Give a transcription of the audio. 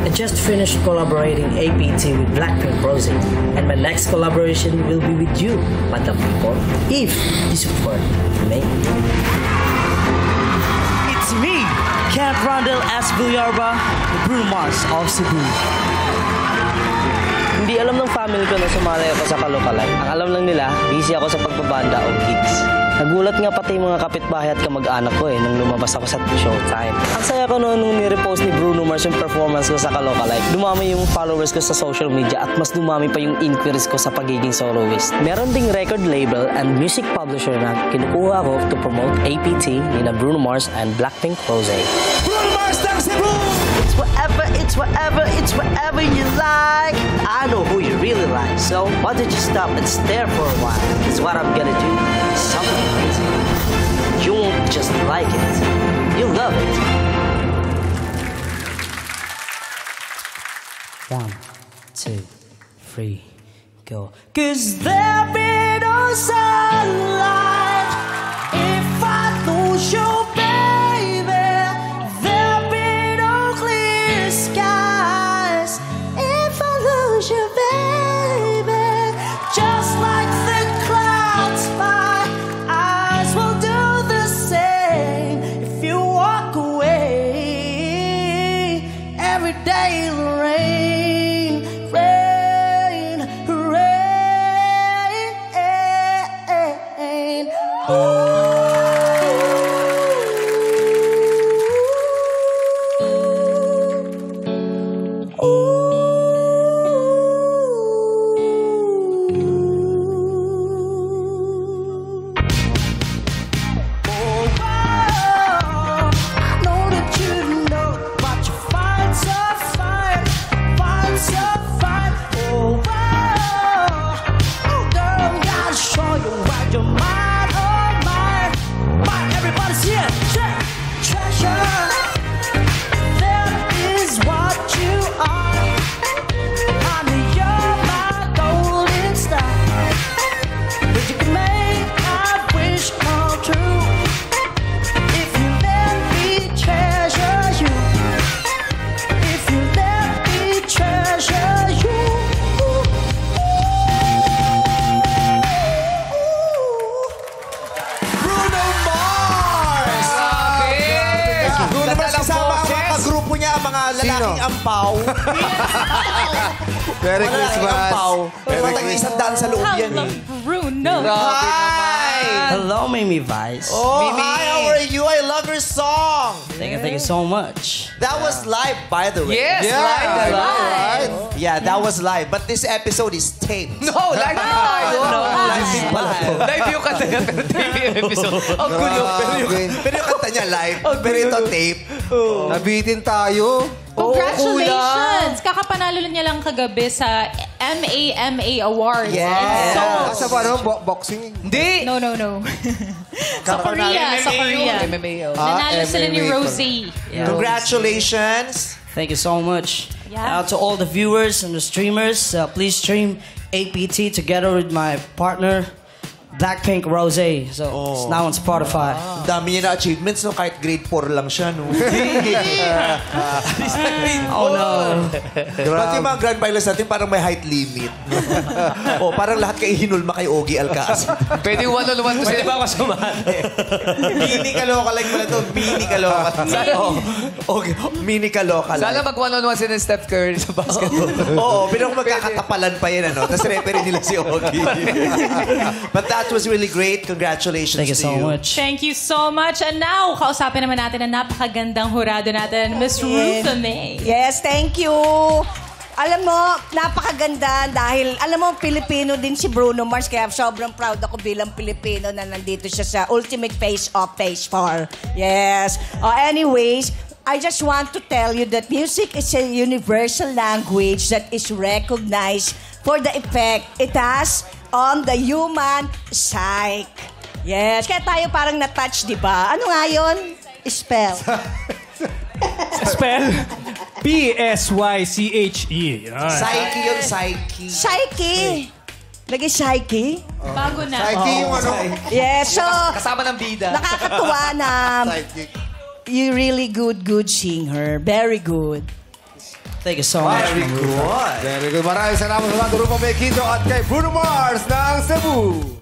I just finished collaborating APT with Blackpink Rosé, and my next collaboration will be with you, Madam People, if you support me. It's me, Camp Rondell S. Villarba, the Bruno Mars of Cebu. Hindi alam ng family ko na sumali ako sa Kalokalike. Ang alam lang nila, busy ako sa pagbabanda o gigs. Nagulat nga pati yung mga kapitbahay at kamag-anak ko nung lumabas ako sa Showtime. Ang saya ko noon nung nirepost ni Bruno Mars yung performance ko sa Kalokalike. Dumami yung followers ko sa social media at mas dumami pa yung inquiries ko sa pagiging soloist. Meron ding record label and music publisher na kinukuha ko to promote APT ni Bruno Mars and Blackpink Rosé. Bruno Mars ng Cebu! It's whatever you like. I know who you really like, so why don't you stop and stare for a while? It's what I'm gonna do. Something amazing. You won't just like it, you'll love it. 1, 2, 3, go. 'Cause there'll be no sunlight if I lose you, baby. There'll be no clear skies if I lose you, baby. Just like the clouds, my eyes will do the same. If you walk away, every day it'll rain, rain, rain. Ooh. Lalaking ampaw. Merry Christmas. Mataging isang daan sa loob yan eh. Bruno. Hi! Hello, Mimi Vice. Oh, Mimi. Hi, how are you? I love your song. Thank you so much. That was live, by the way. Yes, live. Right? Yeah, that was live. But this episode is taped. No, live din tayo. Live din pala. Live yung kanta niya, pero tape yung episode. Ang gulo. Pero yung kanta niya live, pero ito tape. Nabitin tayo. Congratulations! Kakapanalo niya lang kagabi sa MAMA Awards. Yes. So, Sa ano? Boxing? Hindi. no. Sa Korea. MMA. Nanalo sila ni Rosie. Congratulations. Thank you so much. Yeah. Out to all the viewers and the streamers, please stream APT together with my partner, Blackpink Rosé. So it's now on Spotify. Ang dami niya na achievements, no? Kahit grade 4 lang siya, no? Oh no. Pati yung mga grand finals natin parang may height limit. O, parang lahat kayo hinulma kay Ogie Alcacid. Pwede one-on-one ko. Pwede ba ako sumali? Mini kalokalike pala to. Mini kalokalike. Okay. Mini kalokalike. Sana mag one-on-one sila ng Steph Curry sa basketball. Oo, pero magkakatapalan pa yan, ano? Tapos referee nila si Ogie. But that was really great. Congratulations Thank you to so you. much. Thank you so much. And now, kausapin naman natin ang napakagandang hurado natin, Miss Ruth May. Yes, thank you. Alam mo, napakaganda dahil, alam mo, Pilipino din si Bruno Mars. Kaya sobrang proud ako bilang Pilipino na nandito siya sa Ultimate Face Off, Face 4. Yes. Anyways, I just want to tell you that music is a universal language that is recognized for the effect it has on the human psyche. Yes. Kaya tayo parang na-touch, di ba? Ano nga yun? Spell. Spell? P-S-Y-C-H-E. Psyche yun, psyche. Psyche. Lagi psyche? Bago na. Psyche yung ano. Yes, so Kasama ng bida. nakakatuwa na you really good singer. Very good. Thank you so much. Very good. Very good. Maraming salamat sa mga Rupa Mequito at kay Bruno Mars ng Cebu.